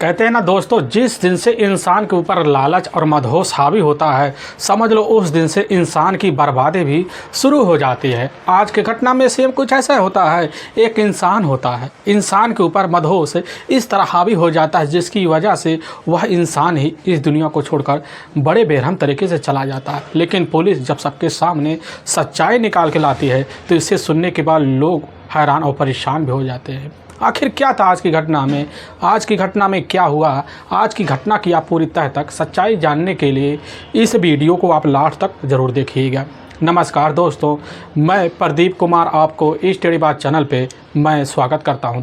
कहते हैं ना दोस्तों, जिस दिन से इंसान के ऊपर लालच और मदहोश हावी होता है, समझ लो उस दिन से इंसान की बर्बादी भी शुरू हो जाती है। आज की घटना में सेम कुछ ऐसा होता है। एक इंसान होता है, इंसान के ऊपर मदहोश इस तरह हावी हो जाता है जिसकी वजह से वह इंसान ही इस दुनिया को छोड़कर बड़े बेरहम तरीके से चला जाता है। लेकिन पुलिस जब सबके सामने सच्चाई निकाल के लाती है तो इसे सुनने के बाद लोग हैरान और परेशान भी हो जाते हैं। आखिर क्या था आज की घटना में, आज की घटना में क्या हुआ, आज की घटना की आप पूरी तह तक सच्चाई जानने के लिए इस वीडियो को आप लास्ट तक ज़रूर देखिएगा। नमस्कार दोस्तों, मैं प्रदीप कुमार आपको इस टेढ़ी बात चैनल पे मैं स्वागत करता हूं।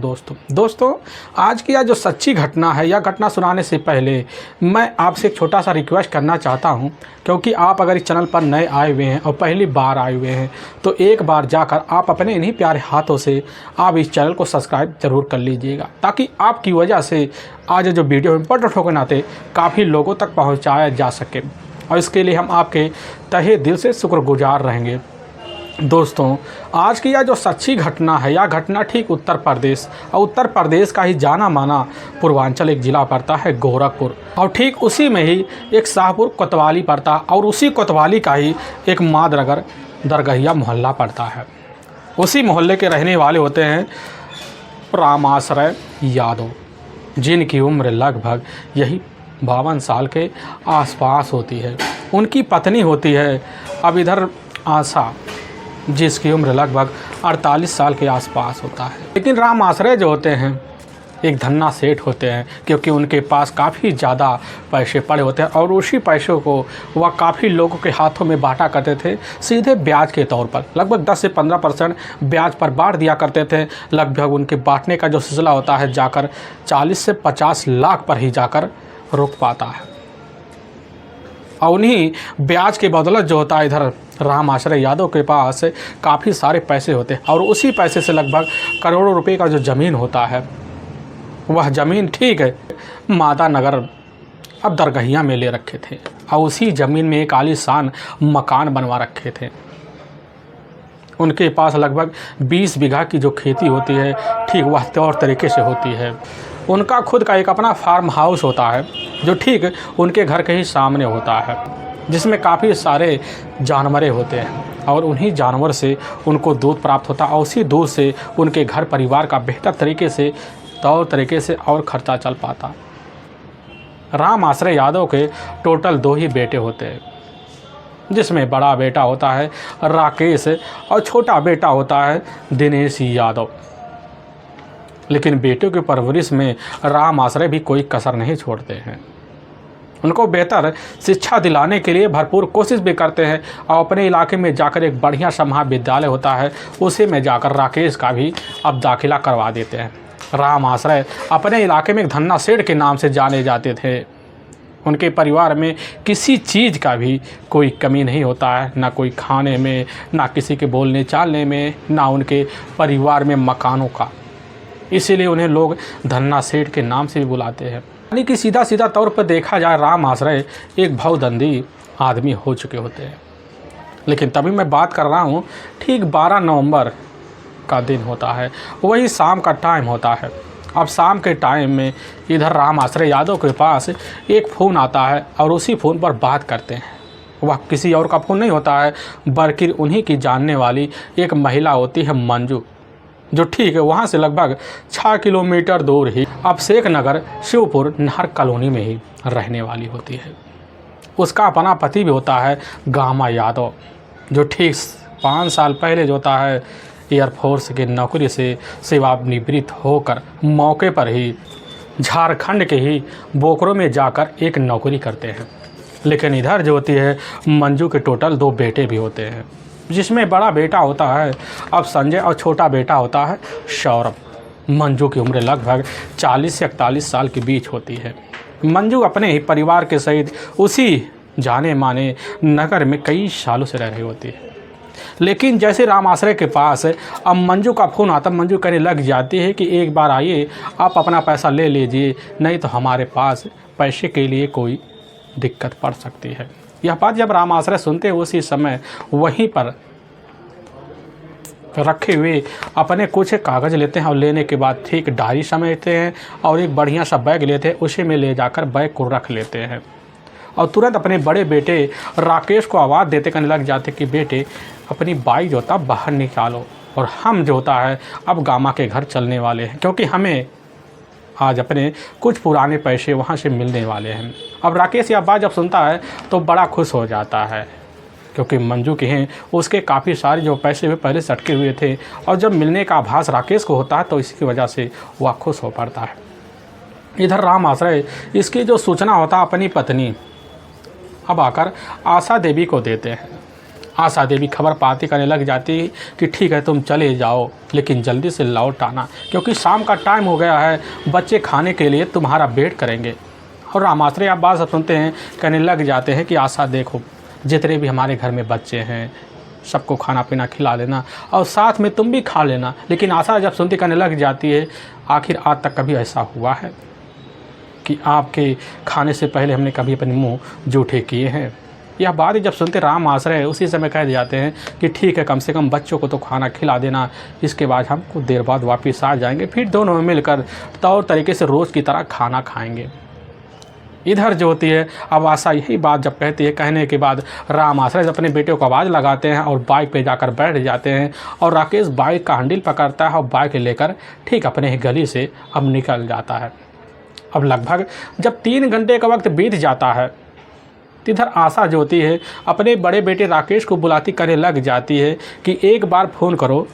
दोस्तों आज की यह जो सच्ची घटना है, यह घटना सुनाने से पहले मैं आपसे एक छोटा सा रिक्वेस्ट करना चाहता हूं, क्योंकि आप अगर इस चैनल पर नए आए हुए हैं और पहली बार आए हुए हैं तो एक बार जाकर आप अपने इन्हीं प्यारे हाथों से आप इस चैनल को सब्सक्राइब ज़रूर कर लीजिएगा, ताकि आपकी वजह से आज जो वीडियो इम्पोर्टेंट होकर नाते काफ़ी लोगों तक पहुँचाया जा सके, और इसके लिए हम आपके तहे दिल से शुक्रगुजार रहेंगे। दोस्तों आज की यह जो सच्ची घटना है, यह घटना ठीक उत्तर प्रदेश का ही जाना माना पूर्वांचल एक ज़िला पड़ता है गोरखपुर, और ठीक उसी में ही एक शाहपुर कोतवाली पड़ता, और उसी कोतवाली का ही एक मादनगर दरगहिया मोहल्ला पड़ता है। उसी मोहल्ले के रहने वाले होते हैं रामाश्रय यादव, जिनकी उम्र लगभग यही 52 साल के आसपास होती है। उनकी पत्नी होती है अब इधर आशा, जिसकी उम्र लगभग 48 साल के आसपास होता है। लेकिन राम आश्रय जो होते हैं एक धन्ना सेठ होते हैं, क्योंकि उनके पास काफ़ी ज़्यादा पैसे पड़े होते हैं, और उसी पैसों को वह काफ़ी लोगों के हाथों में बांटा करते थे सीधे ब्याज के तौर पर। लगभग 10 से 15% ब्याज पर बांट दिया करते थे। लगभग उनके बांटने का जो सिलसिला होता है जाकर 40 से 50 लाख पर ही जाकर रुक पाता है। और उन्हीं ब्याज के बदौलत जो होता है इधर राम आश्रय यादव के पास काफ़ी सारे पैसे होते हैं, और उसी पैसे से लगभग करोड़ों रुपए का जो ज़मीन होता है, वह ज़मीन ठीक है मादा नगर अब दरगहिया में ले रखे थे, और उसी ज़मीन में एक आलीशान मकान बनवा रखे थे। उनके पास लगभग 20 बीघा की जो खेती होती है ठीक वह तौर तरीके से होती है। उनका खुद का एक अपना फार्म हाउस होता है जो ठीक उनके घर के ही सामने होता है, जिसमें काफ़ी सारे जानवरें होते हैं, और उन्हीं जानवर से उनको दूध प्राप्त होता है, और उसी दूध से उनके घर परिवार का बेहतर तरीके से तौर तरीके से और खर्चा चल पाता। राम आश्रय यादव के टोटल 2 ही बेटे होते हैं, जिसमें बड़ा बेटा होता है राकेश और छोटा बेटा होता है दिनेश यादव। लेकिन बेटों की परवरिश में राम आश्रय भी कोई कसर नहीं छोड़ते हैं। उनको बेहतर शिक्षा दिलाने के लिए भरपूर कोशिश भी करते हैं, और अपने इलाके में जाकर एक बढ़िया सा महाविद्यालय होता है उसी में जाकर राकेश का भी अब दाखिला करवा देते हैं। राम आश्रय अपने इलाके में एक धन्ना सेठ के नाम से जाने जाते थे। उनके परिवार में किसी चीज़ का भी कोई कमी नहीं होता है, ना कोई खाने में, ना किसी के बोलने चालने में, ना उनके परिवार में मकानों का। इसीलिए उन्हें लोग धन्ना सेठ के नाम से भी बुलाते हैं। यानी कि सीधा तौर पर देखा जाए राम आश्रय एक भवदंडी आदमी हो चुके होते हैं। लेकिन तभी मैं बात कर रहा हूँ ठीक 12 नवंबर का दिन होता है, वही शाम का टाइम होता है। अब शाम के टाइम में इधर राम आश्रय यादव के पास एक फ़ोन आता है, और उसी फ़ोन पर बात करते हैं। वह किसी और का फ़ोन नहीं होता है, बल्कि उन्हीं की जानने वाली एक महिला होती है मंजू, जो ठीक है वहाँ से लगभग 6 किलोमीटर दूर ही अभिषेक नगर शिवपुर नहर कॉलोनी में ही रहने वाली होती है। उसका अपना पति भी होता है गामा यादव, जो ठीक 5 साल पहले जो होता है एयरफोर्स की नौकरी से सेवानिवृत्त होकर मौके पर ही झारखंड के ही बोकारो में जाकर एक नौकरी करते हैं। लेकिन इधर जो होती है मंजू के टोटल 2 बेटे भी होते हैं, जिसमें बड़ा बेटा होता है अब संजय, और छोटा बेटा होता है सौरभ। मंजू की उम्र लगभग 40 से 41 साल के बीच होती है। मंजू अपने ही परिवार के सहित उसी जाने माने नगर में कई सालों से रह रही होती है। लेकिन जैसे राम आश्रय के पास अब मंजू का फ़ोन आता, मंजू कहने लग जाती है कि एक बार आइए, आप अपना पैसा ले लीजिए, नहीं तो हमारे पास पैसे के लिए कोई दिक्कत पड़ सकती है। यह बात जब राम आश्रय सुनते हैं उसी समय वहीं पर रखे हुए अपने कुछ कागज़ लेते हैं और लेने के बाद ठीक डायरी समेटते हैं और एक बढ़िया सा बैग लेते हैं, उसी में ले जाकर बैग को रख लेते हैं और तुरंत अपने बड़े बेटे राकेश को आवाज़ देते कहने लग जाते कि बेटे अपनी बाइक जो होता बाहर निकालो और हम जो होता है अब गामा के घर चलने वाले हैं, क्योंकि हमें आज अपने कुछ पुराने पैसे वहाँ से मिलने वाले हैं। अब राकेश यह बात जब सुनता है तो बड़ा खुश हो जाता है, क्योंकि मंजू के हैं उसके काफ़ी सारे जो पैसे वे पहले से अटके हुए थे और जब मिलने का आभास राकेश को होता है तो इसी की वजह से वह खुश हो पड़ता है। इधर राम आश्रय इसकी जो सूचना होता है अपनी पत्नी अब आकर आशा देवी को देते हैं। आशा देवी खबर पाती करने लग जाती कि ठीक है तुम चले जाओ, लेकिन जल्दी से लौट आना, क्योंकि शाम का टाइम हो गया है, बच्चे खाने के लिए तुम्हारा वेट करेंगे। और रामाश्रय आप बात सब सुनते हैं, कहने लग जाते हैं कि आशा देखो जितने भी हमारे घर में बच्चे हैं सबको खाना पीना खिला देना और साथ में तुम भी खा लेना। लेकिन आशा जब सुनती कहने लग जाती है आखिर आज तक कभी ऐसा हुआ है कि आपके खाने से पहले हमने कभी अपने मुंह जूठे किए हैं। यह बात जब सुनते राम आश्रय उसी समय कह जाते हैं कि ठीक है कम से कम बच्चों को तो खाना खिला देना, इसके बाद हम कुछ देर बाद वापस आ जाएंगे, फिर दोनों मिलकर तौर तरीके से रोज़ की तरह खाना खाएंगे। इधर जो होती है अब आशा यही बात जब कहती है, कहने के बाद राम आश्रय अपने बेटे को आवाज़ लगाते हैं और बाइक पे जाकर बैठ जाते हैं और राकेश बाइक का हैंडल पकड़ता है और बाइक लेकर ठीक अपने ही गली से अब निकल जाता है। अब लगभग जब 3 घंटे का वक्त बीत जाता है, इधर आशा जो होती है अपने बड़े बेटे राकेश को बुलाती करने लग जाती है कि एक बार फ़ोन करो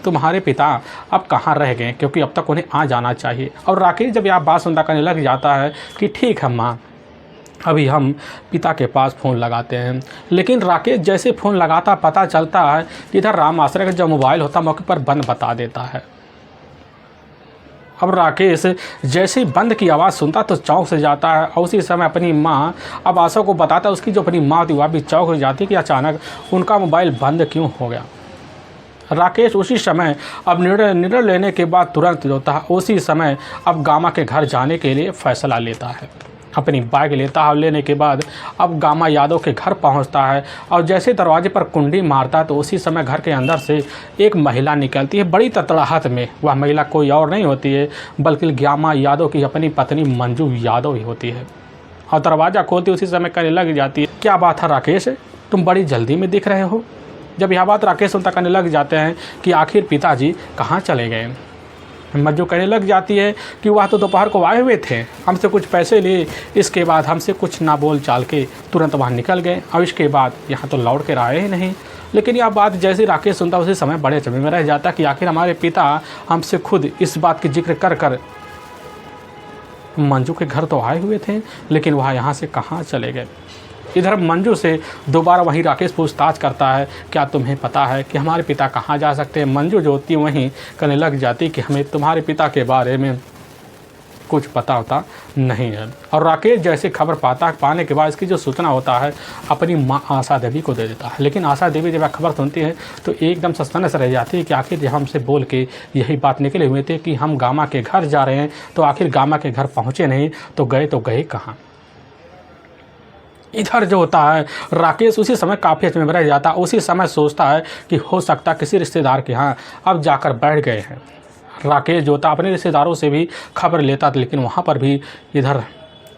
तुम्हारे पिता अब कहाँ रह गए, क्योंकि अब तक उन्हें आ जाना चाहिए। और राकेश जब यह बात सुनता करने लग जाता है कि ठीक है माँ, अभी हम पिता के पास फ़ोन लगाते हैं। लेकिन राकेश जैसे फ़ोन लगाता पता चलता है कि इधर राम आश्रय का जो मोबाइल होता मौके पर बंद बता देता है। अब राकेश जैसे ही बंद की आवाज़ सुनता तो चौंक से जाता है और उसी समय अपनी माँ अब आशा को बताता है, उसकी जो अपनी माँ थी वह भी चौंक हो जाती है कि अचानक उनका मोबाइल बंद क्यों हो गया। राकेश उसी समय अब निर्णय लेने के बाद तुरंत होता है उसी समय अब गामा के घर जाने के लिए फ़ैसला लेता है। अपनी बाइक लेता है और लेने के बाद अब गामा यादव के घर पहुंचता है और जैसे दरवाजे पर कुंडी मारता है तो उसी समय घर के अंदर से एक महिला निकलती है बड़ी तड़तड़ाहट में। वह महिला कोई और नहीं होती है बल्कि गामा यादव की अपनी पत्नी मंजू यादव ही होती है। और दरवाज़ा खोलती उसी समय कहने लग जाती है, क्या बात है राकेश, तुम बड़ी जल्दी में दिख रहे हो। जब यह बात राकेश सुनता कहने लग जाते हैं कि आखिर पिताजी कहाँ चले गए। मंजू कहने लग जाती है कि वह तो दोपहर को आए हुए थे, हमसे कुछ पैसे लिए, इसके बाद हमसे कुछ ना बोल चाल के तुरंत वहाँ निकल गए और इसके बाद यहाँ तो लौट कर आए ही नहीं। लेकिन यह बात जैसे राकेश सुनता उसी समय बड़े अचंभे में रह जाता कि आखिर हमारे पिता हमसे खुद इस बात की जिक्र कर कर मंजू के घर तो आए हुए थे, लेकिन वह यहाँ से कहाँ चले गए। इधर मंजू से दोबारा वहीं राकेश पूछताछ करता है, क्या तुम्हें पता है कि हमारे पिता कहाँ जा सकते हैं। मंजू जो होती है वहीं कहने लग जाती कि हमें तुम्हारे पिता के बारे में कुछ पता होता नहीं है। और राकेश जैसे खबर पाने के बाद इसकी जो सूचना होता है अपनी माँ आशा देवी को दे देता है। लेकिन आशा देवी जब खबर सुनती है तो एकदम सस्पेंस रह जाती है कि आखिर जब हमसे बोल के यही बात निकले हुए थे कि हम गामा के घर जा रहे हैं, तो आखिर गामा के घर पहुँचे नहीं तो गए कहाँ। इधर जो होता है राकेश उसी समय काफ़ी अचंभे में रह जाता है। उसी समय सोचता है कि हो सकता किसी रिश्तेदार के यहाँ अब जाकर बैठ गए हैं। राकेश जो होता अपने रिश्तेदारों से भी खबर लेता था, लेकिन वहाँ पर भी इधर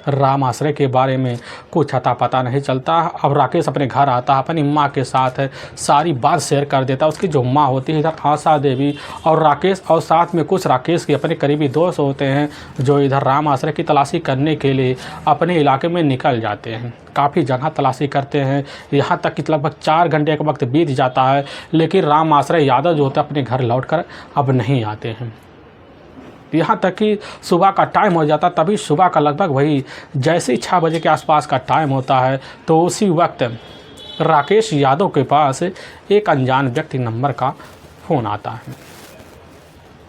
राम आश्रय के बारे में कुछ अता पता नहीं चलता। अब राकेश अपने घर आता है, अपनी माँ के साथ सारी बात शेयर कर देता। उसकी जो माँ होती है इधर आशा देवी और राकेश और साथ में कुछ राकेश के अपने करीबी दोस्त होते हैं जो इधर राम आश्रय की तलाशी करने के लिए अपने इलाके में निकल जाते हैं। काफ़ी जगह तलाशी करते हैं, यहाँ तक कि लगभग 4 घंटे का वक्त बीत जाता है, लेकिन राम आश्रय यादव जो होता है अपने घर लौटकर अब नहीं आते हैं। यहाँ तक कि सुबह का टाइम हो जाता, तभी सुबह का लगभग वही जैसे ही 6 बजे के आसपास का टाइम होता है तो उसी वक्त राकेश यादव के पास एक अनजान व्यक्ति नंबर का फ़ोन आता है।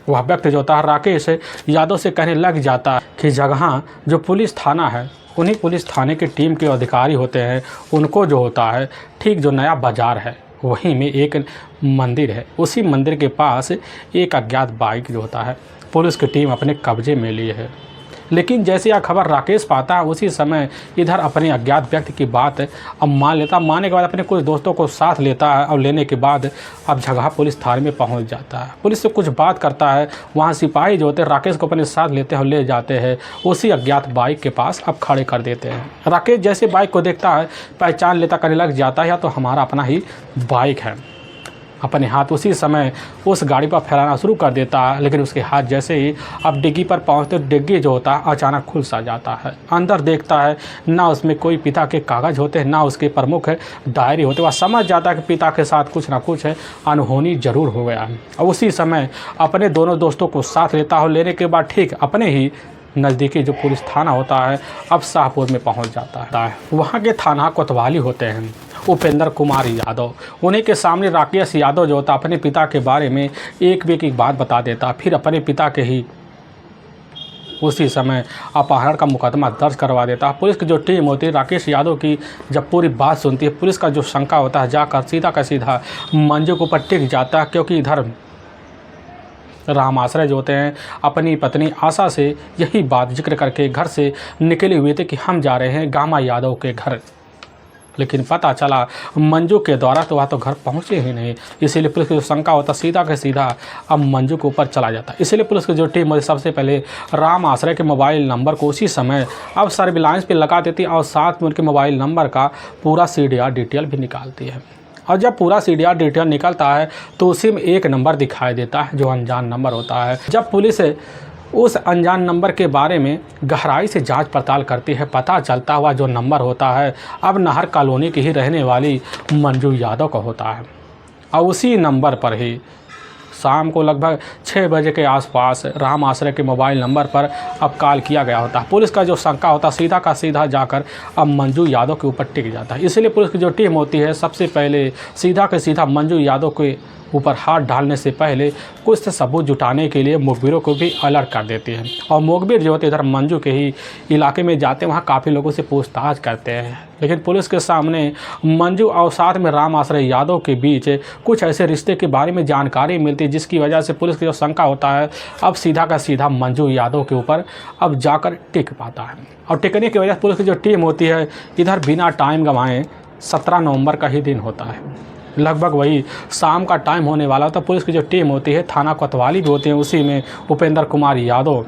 वह व्यक्ति जो होता है राकेश यादव से कहने लग जाता है कि जगह जो पुलिस थाना है उन्हीं पुलिस थाने की टीम के अधिकारी होते हैं, उनको जो होता है ठीक जो नया बाज़ार है वहीं में एक मंदिर है, उसी मंदिर के पास एक अज्ञात बाइक जो होता है पुलिस की टीम अपने कब्जे में ली है। लेकिन जैसे यह खबर राकेश पाता है उसी समय इधर अपने अज्ञात व्यक्ति की बात अब मान लेता, मानने के बाद अपने कुछ दोस्तों को साथ लेता है और लेने के बाद अब जगह पुलिस थाने में पहुंच जाता है। पुलिस से कुछ बात करता है, वहां सिपाही जो होते हैं राकेश को अपने साथ लेते हैं और ले जाते हैं उसी अज्ञात बाइक के पास अब खड़े कर देते हैं। राकेश जैसे बाइक को देखता है पहचान लेता, करने लग जाता है या तो हमारा अपना ही बाइक है। अपने हाथ उसी समय उस गाड़ी पर फैलाना शुरू कर देता है, लेकिन उसके हाथ जैसे ही अब डिग्गी पर पहुंचते डिग्गी जो होता है अचानक खुल सा जाता है। अंदर देखता है ना उसमें कोई पिता के कागज़ होते हैं ना उसके प्रमुख डायरी होते। वह समझ जाता है कि पिता के साथ कुछ ना कुछ अनहोनी जरूर हो गया है। और उसी समय अपने दोनों दोस्तों को साथ लेता है। लेने के बाद ठीक अपने ही नज़दीकी जो पुलिस थाना होता है अब शाहपुर में पहुंच जाता है। वहाँ के थाना कोतवाली होते हैं उपेंद्र कुमार यादव। उन्हीं के सामने राकेश यादव जो होता अपने पिता के बारे में एक भी एक बात बता देता, फिर अपने पिता के ही उसी समय अपहरण का मुकदमा दर्ज करवा देता। पुलिस की जो टीम होती है राकेश यादव की जब पूरी बात सुनती है, पुलिस का जो शंका होता है जाकर सीधा का सीधा मंजू के ऊपर टिक जाता है, क्योंकि इधर राम आश्रय जो होते हैं अपनी पत्नी आशा से यही बात जिक्र करके घर से निकले हुए थे कि हम जा रहे हैं गामा यादव के घर। लेकिन पता चला मंजू के द्वारा तो वह तो घर पहुंचे ही नहीं, इसीलिए पुलिस की जो शंका होता सीधा के सीधा अब मंजू के ऊपर चला जाता। इसीलिए पुलिस की जो टीम होती सबसे पहले राम आश्रय के मोबाइल नंबर को उसी समय अब सर्विलांस पे लगा देती और साथ में उनके मोबाइल नंबर का पूरा CDR डिटेल भी निकालती है। और जब पूरा CDR डिटेल निकलता है तो उसी में एक नंबर दिखाई देता है जो अनजान नंबर होता है। जब पुलिस उस अनजान नंबर के बारे में गहराई से जांच पड़ताल करती है, पता चलता हुआ जो नंबर होता है अब नाहर कॉलोनी की ही रहने वाली मंजू यादव का होता है। और उसी नंबर पर ही शाम को लगभग 6 बजे के आसपास राम आश्रय के मोबाइल नंबर पर अब कॉल किया गया होता है। पुलिस का जो शंका होता सीधा का सीधा जाकर अब मंजू यादव के ऊपर टिक जाता है। इसलिए पुलिस की जो टीम होती है सबसे पहले सीधा के सीधा मंजू यादव के ऊपर हाथ डालने से पहले कुछ सबूत जुटाने के लिए मुखबिरों को भी अलर्ट कर देती है। और मुखबिर जो होते इधर मंजू के ही इलाके में जाते हैं, वहाँ काफ़ी लोगों से पूछताछ करते हैं। लेकिन पुलिस के सामने मंजू और साथ में राम आश्रय यादव के बीच कुछ ऐसे रिश्ते के बारे में जानकारी मिलती है जिसकी वजह से पुलिस की जो शंका होता है अब सीधा का सीधा मंजू यादव के ऊपर अब जाकर टिक पाता है। और टिकने की वजह से पुलिस की जो टीम होती है इधर बिना टाइम गंवाए 17 नवंबर का ही दिन होता है, लगभग वही शाम का टाइम होने वाला होता। पुलिस की जो टीम होती है थाना कोतवाली भी होती है, उसी में उपेंद्र कुमार यादव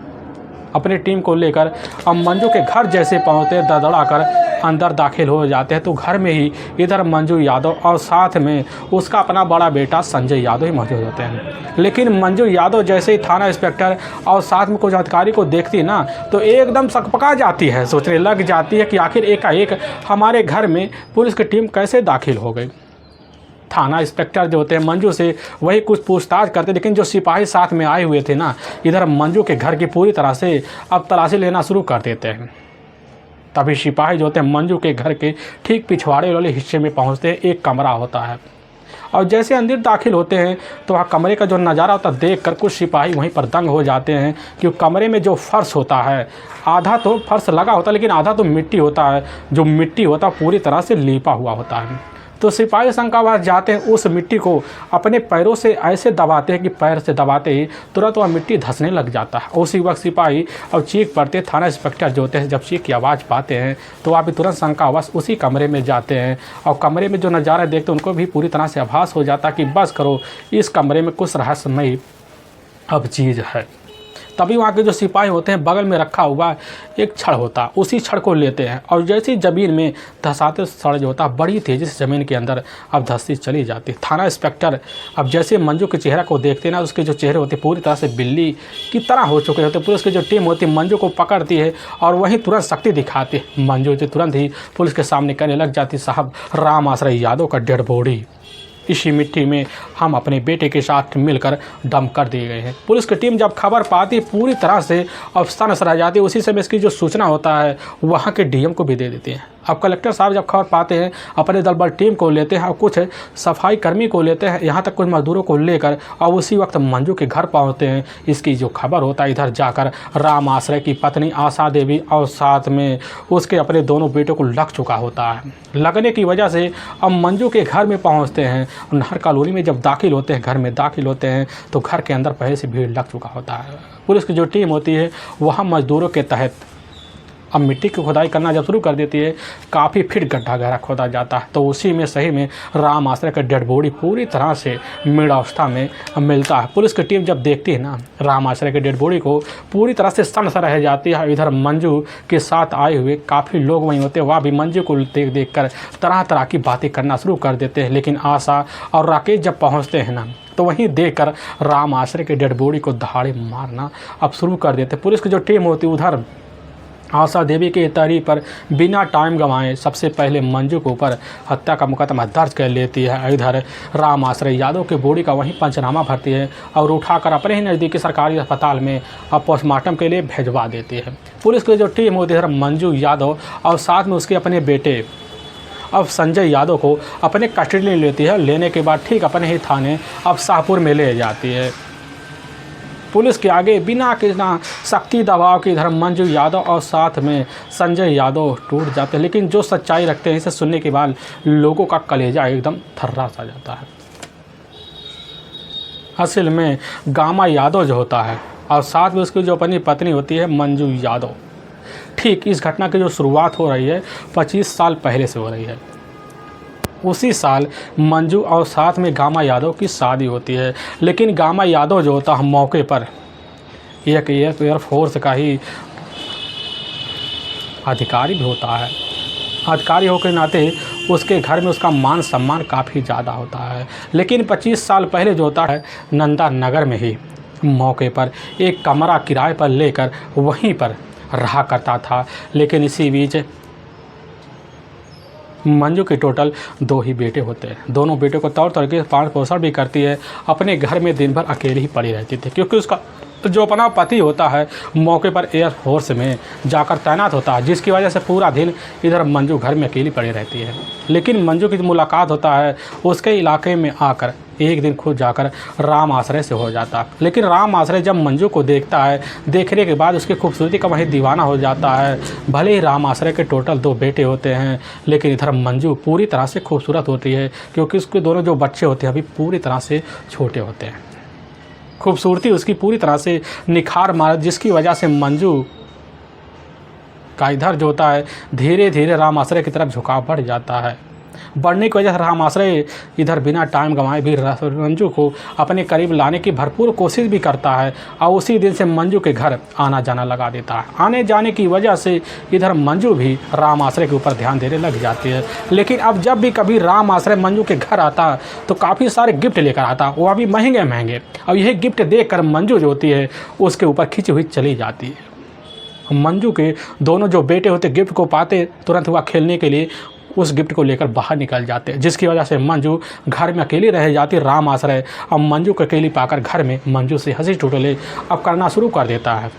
अपनी टीम को लेकर अब मंजू के घर जैसे पहुँचते दड़दड़ा कर अंदर दाखिल हो जाते हैं तो घर में ही इधर मंजू यादव और साथ में उसका अपना बड़ा बेटा संजय यादव ही मौजूद होते हैं। लेकिन मंजू यादव जैसे ही थाना इंस्पेक्टर और साथ में कुछ अधिकारी को देखती ना तो एकदम सकपका जाती है, सोचने लग जाती है कि आखिर एकाएक हमारे घर में पुलिस की टीम कैसे दाखिल हो गई। थाना इंस्पेक्टर जो होते हैं मंजू से वही कुछ पूछताछ करते, लेकिन जो सिपाही साथ में आए हुए थे ना इधर मंजू के घर की पूरी तरह से अब तलाशी लेना शुरू कर देते हैं। तभी सिपाही जो होते हैं मंजू के घर के ठीक पिछवाड़े वाले हिस्से में पहुंचते हैं, एक कमरा होता है। और जैसे अंदर दाखिल होते हैं तो वह कमरे का जो नज़ारा होता है देख कर कुछ सिपाही वहीं पर दंग हो जाते हैं कि कमरे में जो फर्श होता है आधा तो फर्श लगा होता है लेकिन आधा तो मिट्टी होता है, जो मिट्टी होता है पूरी तरह से लीपा हुआ होता है। तो सिपाही शंकाबाज जाते हैं, उस मिट्टी को अपने पैरों से ऐसे दबाते हैं कि पैर से दबाते ही तुरंत वह मिट्टी धंसने लग जाता है। उसी वक्त सिपाही और चीख पड़ते, थाना इंस्पेक्टर जो होते हैं जब चीख की आवाज़ पाते हैं तो आप भी तुरंत शंकावश उसी कमरे में जाते हैं और कमरे में जो नज़ारा देखते हैं उनको भी पूरी तरह से आभास हो जाता है कि बस करो इस कमरे में कुछ रहस्यमयी अब चीज़ है। तभी वहाँ के जो सिपाही होते हैं बगल में रखा हुआ एक छड़ होता है, उसी छड़ को लेते हैं और जैसे ज़मीन में धंसाते छड़ जो होता है बड़ी तेज़ी से ज़मीन के अंदर अब धंसती चली जाती है। थाना इंस्पेक्टर अब जैसे मंजू के चेहरा को देखते हैं ना उसके जो चेहरे होते पूरी तरह से बिल्ली की तरह हो चुके होते। पुलिस की जो टीम होती है मंजू को पकड़ती है और वहीं तुरंत शक्ति दिखाती है। मंजू जो तुरंत ही पुलिस के सामने कहने लग जाती, साहब राम आश्रय यादव का डेड बॉडी इसी मिट्टी में हम अपने बेटे के साथ मिलकर डंप कर दिए गए हैं। पुलिस की टीम जब खबर पाती पूरी तरह से अफसर नजर आ जाती है। उसी समय इसकी जो सूचना होता है वहाँ के DM को भी दे देते हैं। अब कलेक्टर साहब जब खबर पाते हैं, अपने दल बल टीम को लेते हैं और कुछ सफाई कर्मी को लेते हैं, यहाँ तक कुछ मजदूरों को लेकर, और उसी वक्त मंजू के घर पहुँचते हैं। इसकी जो खबर होता है, इधर जाकर राम आश्रय की पत्नी आशा देवी और साथ में उसके अपने दोनों बेटों को लग चुका होता है। लगने की वजह से अब मंजू के घर में पहुँचते हैं। नहर कॉलोनी में जब दाखिल होते हैं, घर में दाखिल होते हैं, तो घर के अंदर पहले से भीड़ लग चुका होता है। पुलिस की जो टीम होती है वह मजदूरों के तहत अब मिट्टी की खुदाई करना जब शुरू कर देती है, काफ़ी फिट गड्ढा गहरा खोदा जाता है। तो उसी में सही में राम आश्रय का डेड बॉडी पूरी तरह से मृतावस्था में मिलता है। पुलिस की टीम जब देखती है ना राम आश्रय के डेड बॉडी को, पूरी तरह से सन्न सा रह जाती है। इधर मंजू के साथ आए हुए काफ़ी लोग वहीं होते हैं, वह भी मंजू को देख कर तरह तरह की बातें करना शुरू कर देते हैं। लेकिन आशा और राकेश जब पहुँचते हैं ना, तो वहीं देखकर राम आश्रय के डेड बॉडी को दहाड़े मारना अब शुरू कर देते। पुलिस की जो टीम होती है उधर आशा देवी के तहरीर पर बिना टाइम गंवाए सबसे पहले मंजू के ऊपर हत्या का मुकदमा दर्ज कर लेती है। इधर राम आश्रय यादव के बॉडी का वहीं पंचनामा भरती है और उठाकर अपने ही नज़दीकी सरकारी अस्पताल में अब पोस्टमार्टम के लिए भिजवा देती है। पुलिस की जो टीम होती है मंजू यादव और साथ में उसके अपने बेटे अब संजय यादव को अपने कस्टडी में लेती है। लेने के बाद ठीक अपने ही थाने अब शाहपुर में ले जाती है। पुलिस के आगे बिना कितना सख्ती दबाव के इधर मंजू यादव और साथ में संजय यादव टूट जाते हैं। लेकिन जो सच्चाई रखते हैं, इसे सुनने के बाद लोगों का कलेजा एकदम थर्रा सा जाता है। असल में गामा यादव जो होता है और साथ में उसकी जो अपनी पत्नी होती है मंजू यादव, ठीक इस घटना की जो शुरुआत हो रही है 25 साल पहले से हो रही है। उसी साल मंजू और साथ में गामा यादव की शादी होती है। लेकिन गामा यादव जो होता है मौके पर एक एयरफोर्स का ही अधिकारी भी होता है। अधिकारी होकर नाते उसके घर में उसका मान सम्मान काफ़ी ज़्यादा होता है। लेकिन 25 साल पहले जो होता है नंदा नगर में ही मौके पर एक कमरा किराए पर लेकर वहीं पर रहा करता था। लेकिन इसी बीच मंजू के टोटल 2 ही बेटे होते हैं। दोनों बेटों को तौर तरीके से पालन पोषण भी करती है। अपने घर में दिन भर अकेले ही पड़ी रहती थी, क्योंकि उसका जो अपना पति होता है मौके पर एयरफोर्स में जाकर तैनात होता है, जिसकी वजह से पूरा दिन इधर मंजू घर में अकेली पड़ी रहती है। लेकिन मंजू की मुलाकात होता है उसके इलाके में आकर, एक दिन खुद जाकर राम आश्रय से हो जाता है। लेकिन राम आश्रय जब मंजू को देखता है, देखने के बाद उसकी खूबसूरती का वहीं दीवाना हो जाता है। भले ही राम आश्रय के टोटल 2 बेटे होते हैं, लेकिन इधर मंजू पूरी तरह से खूबसूरत होती है, क्योंकि उसके दोनों जो बच्चे होते हैं अभी पूरी तरह से छोटे होते हैं। खूबसूरती उसकी पूरी तरह से निखार मार, जिसकी वजह से मंजू का इधर जो होता है धीरे धीरे राम आश्रय की तरफ झुकाव बढ़ जाता है। बढ़ने की वजह से राम आश्रय इधर बिना टाइम गंवाए भी मंजू को अपने करीब लाने की भरपूर कोशिश भी करता है और उसी दिन से मंजू के घर आना जाना लगा देता है। आने जाने की वजह से इधर मंजू भी राम आश्रय के ऊपर ध्यान देने लग जाती है। लेकिन अब जब भी कभी राम आश्रय मंजू के घर आता तो काफ़ी सारे गिफ्ट लेकर आता, वो अभी महंगे महंगे। अब यही गिफ्ट देख कर मंजू जो होती है उसके ऊपर खिंची हुई चली जाती है। मंजू के दोनों जो बेटे होते गिफ्ट को पाते तुरंत हुआ खेलने के लिए उस गिफ्ट को लेकर बाहर निकल जाते हैं, जिसकी वजह से मंजू घर में अकेली रह जाती। राम आश्रय अब मंजू को अकेली पाकर घर में मंजू से हंसी ठिठोले अब करना शुरू कर देता है।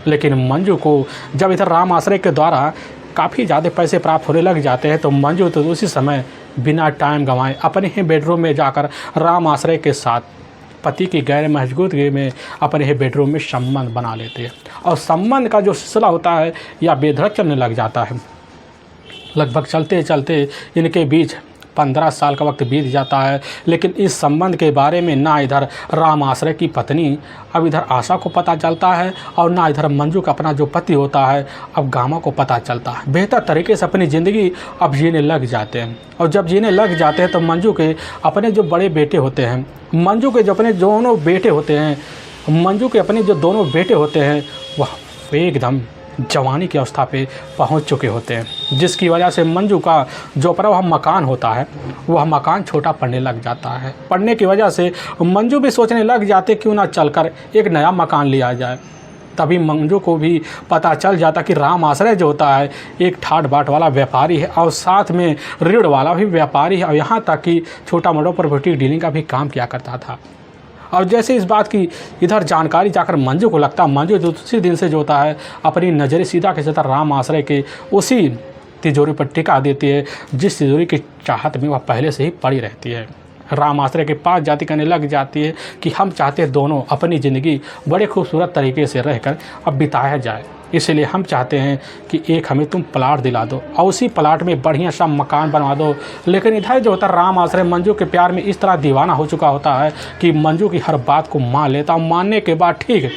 लेकिन मंजू को जब इधर राम आश्रय के द्वारा काफ़ी ज़्यादा पैसे प्राप्त होने लग जाते हैं, तो मंजू तो उसी समय बिना टाइम गंवाए अपने ही बेडरूम में जाकर राम आश्रय के साथ पति की गैर मौजूदगी में अपने ही बेडरूम में संबंध बना लेते हैं। और संबंध का जो सिलसिला होता है या बेधड़क चलने लग जाता है। लगभग चलते चलते इनके बीच 15 साल का वक्त बीत जाता है। लेकिन इस संबंध के बारे में ना इधर राम आश्रय की पत्नी अब इधर आशा को पता चलता है और ना इधर मंजू का अपना जो पति होता है अब गामा को पता चलता है। बेहतर तरीके से अपनी ज़िंदगी अब जीने लग जाते हैं। और जब जीने लग जाते हैं तो मंजू के अपने जो बड़े बेटे होते हैं, मंजू के जो अपने दोनों बेटे होते हैं, मंजू के अपने जो दोनों बेटे होते हैं वह एकदम जवानी की अवस्था पे पहुंच चुके होते हैं, जिसकी वजह से मंजू का जो अपना वह मकान होता है वह मकान छोटा पड़ने लग जाता है। पड़ने की वजह से मंजू भी सोचने लग जाते क्यों ना चलकर एक नया मकान लिया जाए। तभी मंजू को भी पता चल जाता कि राम आश्रय जो होता है एक ठाट बाट वाला व्यापारी है और साथ में ऋण वाला भी व्यापारी है, और यहाँ तक कि छोटा मोटा प्रॉपर्टी डीलिंग का भी काम किया करता था। और जैसे इस बात की इधर जानकारी जाकर मंजू को लगता, मंजू जो उसी दिन से जो होता है अपनी नज़रें सीधा के सीधा राम आश्रय के उसी तिजोरी पर टिका देती है, जिस तिजोरी की चाहत में वह पहले से ही पड़ी रहती है। राम आश्रय के पास जाती कहने लग जाती है कि हम चाहते दोनों अपनी ज़िंदगी बड़े खूबसूरत तरीके से रहकर अब बिताया जाए, इसलिए हम चाहते हैं कि एक हमें तुम प्लाट दिला दो और उसी प्लाट में बढ़िया सा मकान बनवा दो। लेकिन इधर जो होता है राम आश्रय मंजू के प्यार में इस तरह दीवाना हो चुका होता है कि मंजू की हर बात को मान लेता। मानने के बाद ठीक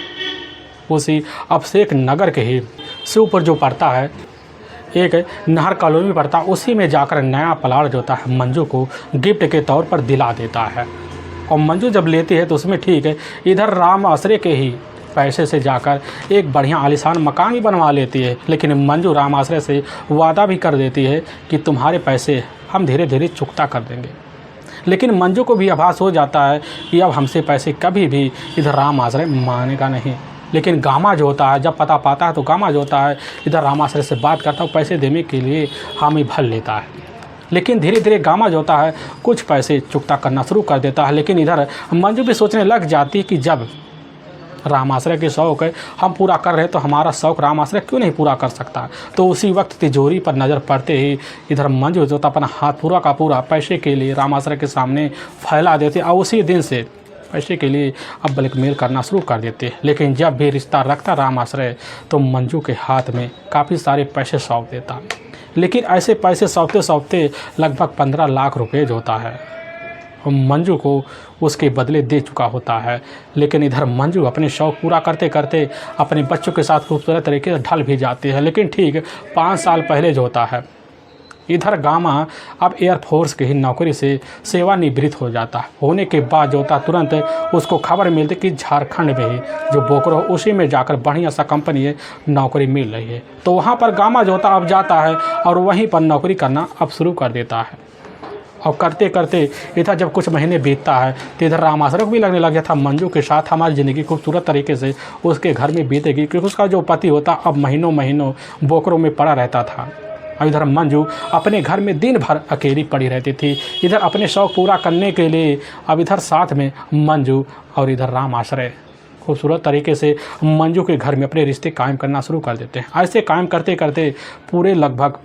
उसी अभिषेक नगर के ही शिव पर जो पड़ता है एक नहर कॉलोनी में पड़ता, उसी में जाकर नया प्लाट जो होता है मंजू को गिफ्ट के तौर पर दिला देता है। और मंजू जब लेती है तो उसमें ठीक है इधर राम आश्रय के ही पैसे से जाकर एक बढ़िया आलीशान मकान भी बनवा लेती है। लेकिन मंजू राम आश्रय से वादा भी कर देती है कि तुम्हारे पैसे हम धीरे धीरे चुकता कर देंगे। लेकिन मंजू को भी आभास हो जाता है कि अब हमसे पैसे कभी भी इधर राम आश्रय मांगेगा नहीं। लेकिन गामा जो होता है जब पता पाता है तो गामा जो होता है इधर राम आश्रय से बात करता है, पैसे देने के लिए हामी भर लेता है। लेकिन धीरे धीरे गामा जो होता है कुछ पैसे चुकता करना शुरू कर देता है। लेकिन इधर मंजू भी सोचने लग जाती है कि जब राम आश्रय के शौक़ है हम पूरा कर रहे तो हमारा शौक़ राम आश्रय क्यों नहीं पूरा कर सकता। तो उसी वक्त तिजोरी पर नज़र पड़ते ही इधर मंजू जो होता अपना हाथ पूरा का पूरा पैसे के लिए राम आश्रय के सामने फैला देते और उसी दिन से पैसे के लिए अब ब्लैकमेल करना शुरू कर देते। लेकिन जब भी रिश्ता रखता राम आश्रय तो मंजू के हाथ में काफ़ी सारे पैसे सौंप देता। लेकिन ऐसे पैसे सौंपते सौंपते लगभग 15 लाख रुपए जो होता है मंजू को उसके बदले दे चुका होता है। लेकिन इधर मंजू अपने शौक़ पूरा करते करते अपने बच्चों के साथ खूबसूरत तरीके से ढल भी जाती है। लेकिन ठीक 5 साल पहले जो होता है इधर गामा अब एयरफोर्स की ही नौकरी से सेवानिवृत्त हो जाता है। होने के बाद जो होता तुरंत उसको खबर मिलती कि झारखंड में ही जो बोकरो उसी में जाकर बढ़िया सा कंपनी है नौकरी मिल रही है। तो वहाँ पर गामा जो होता अब जाता है और वहीं पर नौकरी करना अब शुरू कर देता है। और करते करते इधर जब कुछ महीने बीतता है तो इधर राम आश्रय को भी लगने लग गया था मंजू के साथ हमारी ज़िंदगी खूबसूरत तरीके से उसके घर में बीतेगी, क्योंकि उसका जो पति होता अब महीनों महीनों बोकरों में पड़ा रहता था। और इधर मंजू अपने घर में दिन भर अकेली पड़ी रहती थी। इधर अपने शौक़ पूरा करने के लिए अब इधर साथ में मंजू और इधर राम आश्रय खूबसूरत तरीके से मंजू के घर में अपने रिश्ते कायम करना शुरू कर देते हैं। ऐसे कायम करते करते पूरे लगभग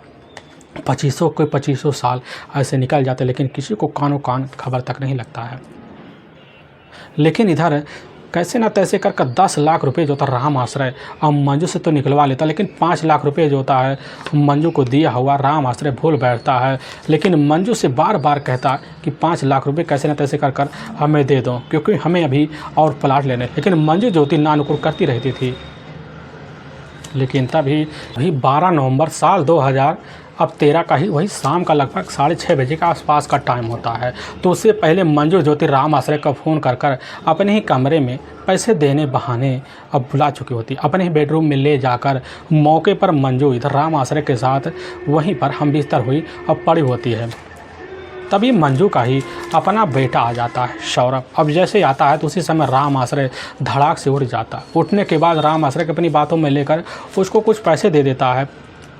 2500 साल ऐसे निकल जाते, लेकिन किसी को कानों कान खबर तक नहीं लगता है। लेकिन इधर कैसे ना तैसे कर 10 लाख रुपए जो होता राम आश्रय अब मंजू से तो निकलवा लेता, लेकिन 5 लाख रुपए जो होता है मंजू को दिया हुआ राम आश्रय भूल बैठता है। लेकिन मंजू से बार बार कहता कि 5 लाख रुपए कैसे ना तैसे कर कर हमें दे दो, क्योंकि हमें अभी और प्लाट लेने। लेकिन मंजू जो होती नानुकुर करती रहती थी। लेकिन तभी 12 नवंबर साल 2013 का ही वही शाम का लगभग 6:30 बजे का आसपास का टाइम होता है। तो उससे पहले मंजू ज्योति राम आश्रय का फ़ोन कर कर अपने ही कमरे में पैसे देने बहाने अब बुला चुकी होती। अपने ही बेडरूम में ले जाकर मौके पर मंजू इधर राम आश्रय के साथ वहीं पर हम बिस्तर हुई अब पड़ी होती है। तभी मंजू का ही अपना बेटा आ जाता है सौरभ। अब जैसे आता है तो उसी समय राम आश्रय धड़ाक से उड़ जाता। उठने के बाद राम आश्रय के अपनी बातों में लेकर उसको कुछ पैसे दे देता है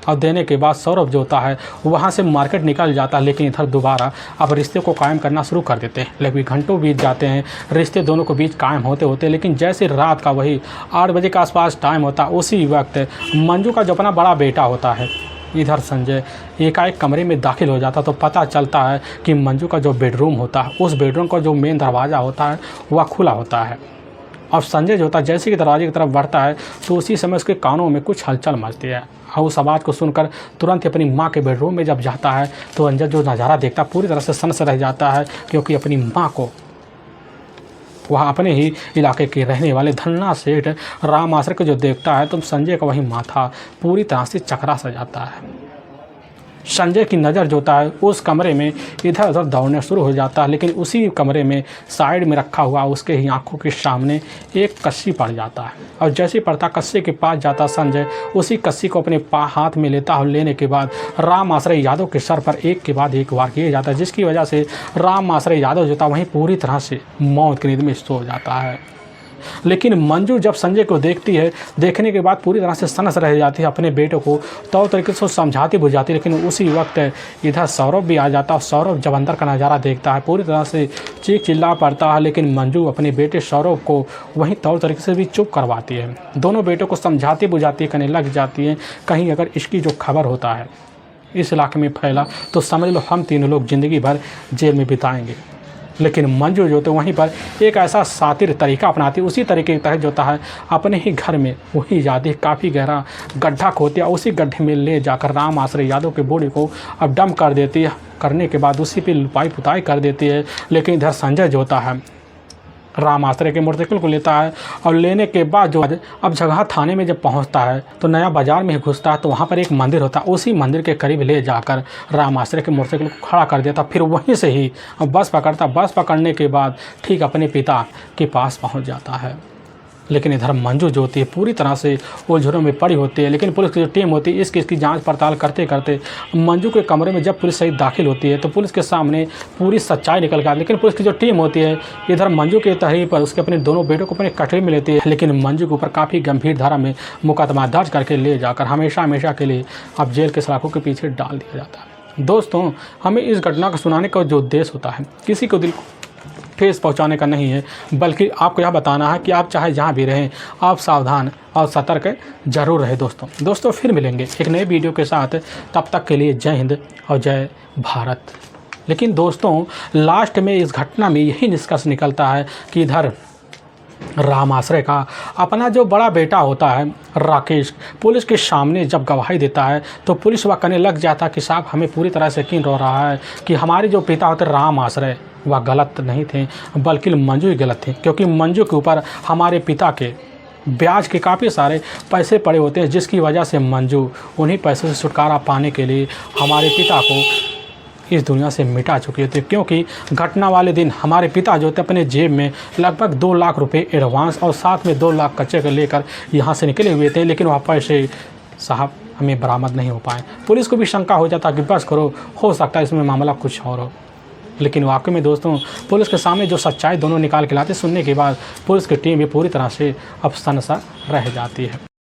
और देने के बाद सौरभ जो होता है वहाँ से मार्केट निकल जाता है। लेकिन इधर दोबारा अब रिश्ते को कायम करना शुरू कर देते हैं। लेकिन घंटों बीत जाते हैं रिश्ते दोनों के बीच कायम होते होते। लेकिन जैसे रात का वही 8 बजे के आसपास टाइम होता उसी वक्त मंजू का जो अपना बड़ा बेटा होता है इधर संजय एकाएक कमरे में दाखिल हो जाता। तो पता चलता है कि मंजू का जो बेडरूम होता है उस बेडरूम का जो मेन दरवाज़ा होता है वह खुला होता है। और संजय जो होता है जैसे कि दरवाजे की तरफ बढ़ता है तो उसी समय उसके कानों में कुछ हलचल मचती है। और उस आवाज़ को सुनकर तुरंत ही अपनी माँ के बेडरूम में जब जाता है तो अंजय जो नज़ारा देखता पूरी तरह से सन्न से रह जाता है, क्योंकि अपनी माँ को वह अपने ही इलाके के रहने वाले धन्ना सेठ राम आश्रय को जो देखता है तो संजय का वही माथा पूरी तरह से चकरा सा जाता है। संजय की नज़र जो होता है उस कमरे में इधर उधर दौड़ने शुरू हो जाता है। लेकिन उसी कमरे में साइड में रखा हुआ उसके ही आंखों के सामने एक कस्सी पड़ जाता है। और जैसे पड़ता कस्सी के पास जाता संजय उसी कस्सी को अपने हाथ में लेता और लेने के बाद राम आश्रय यादव के सर पर एक के बाद एक वार किया जाता है, जिसकी वजह से राम आश्रय यादव जो था वहीं पूरी तरह से मौत की नींद में सो जाता है। लेकिन मंजू जब संजय को देखती है देखने के बाद पूरी तरह से सनस रह जाती है। अपने बेटे को तौर तरीके से समझाती बुझाती, लेकिन उसी वक्त इधर सौरभ भी आ जाता है। सौरभ जब अंदर का नज़ारा देखता है पूरी तरह से चीख चिल्ला पड़ता है। लेकिन मंजू अपने बेटे सौरभ को वहीं तौर तरीके से भी चुप करवाती है। दोनों बेटों को समझाती बुझाती करने लग जाती है, कहीं अगर इसकी जो खबर होता है इस इलाके में फैला तो समझ लो हम तीनों लोग ज़िंदगी भर जेल में बिताएंगे। लेकिन मंजू जो थे वहीं पर एक ऐसा शातिर तरीका अपनाती, उसी तरीके के तहत जो होता है अपने ही घर में वही यादें काफ़ी गहरा गड्ढा खोदती है, उसी गड्ढे में ले जाकर राम आश्रय यादव के बॉडी को अब डंप कर देती है। करने के बाद उसी पे लिपाई पुताई कर देती है। लेकिन इधर संजय जो होता है राम आश्रय के मोटरसाइकिल को लेता है और लेने के बाद जो अब जगह थाने में जब पहुंचता है तो नया बाज़ार में घुसता है तो वहां पर एक मंदिर होता है, उसी मंदिर के करीब ले जाकर राम आश्रय के मोटरसाइकिल को खड़ा कर देता। फिर वहीं से ही बस पकड़ता, बस पकड़ने के बाद ठीक अपने पिता के पास पहुँच जाता है। लेकिन इधर मंजू जो होती है पूरी तरह से उलझनों में पड़ी होती है। लेकिन पुलिस की जो टीम होती है इस केस की जांच पड़ताल करते करते मंजू के कमरे में जब पुलिस सहित दाखिल होती है तो पुलिस के सामने पूरी सच्चाई निकल कर। लेकिन पुलिस की जो टीम होती है इधर मंजू के तहरीर पर उसके अपने दोनों बेटों को अपने कटरे में लेती है। लेकिन मंजू के ऊपर काफ़ी गंभीर धारा में मुकदमा दर्ज करके ले जाकर हमेशा हमेशा के लिए अब जेल के सलाखों के पीछे डाल दिया जाता है। दोस्तों, हमें इस घटना को सुनाने का जो उद्देश्य होता है किसी को दिल को ठेस पहुंचाने का नहीं है, बल्कि आपको यह बताना है कि आप चाहे जहां भी रहें आप सावधान और सतर्क जरूर रहें। दोस्तों फिर मिलेंगे एक नए वीडियो के साथ, तब तक के लिए जय हिंद और जय भारत। लेकिन दोस्तों लास्ट में इस घटना में यही निष्कर्ष निकलता है कि इधर राम आश्रय का अपना जो बड़ा बेटा होता है राकेश पुलिस के सामने जब गवाही देता है तो पुलिस वह कहने लग जाता कि साहब हमें पूरी तरह से यकीन हो रहा है कि हमारे जो पिता होते राम आश्रय वह गलत नहीं थे, बल्कि मंजू ही गलत थे। क्योंकि मंजू के ऊपर हमारे पिता के ब्याज के काफ़ी सारे पैसे पड़े होते हैं, जिसकी वजह से मंजू उन्हीं पैसों से छुटकारा पाने के लिए हमारे पिता को इस दुनिया से मिटा चुके थे। क्योंकि घटना वाले दिन हमारे पिता जो थे अपने जेब में लगभग 2 लाख रुपए एडवांस और साथ में 2 लाख कच्चे का लेकर यहाँ से निकले हुए थे। लेकिन वह पैसे साहब हमें बरामद नहीं हो पाए। पुलिस को भी शंका हो जाता कि बस करो, हो सकता है इसमें मामला कुछ और हो। लेकिन वाकई में दोस्तों पुलिस के सामने जो सच्चाई दोनों निकाल के लाते, सुनने के बाद पुलिस की टीम भी पूरी तरह से अफसरसा रह जाती है।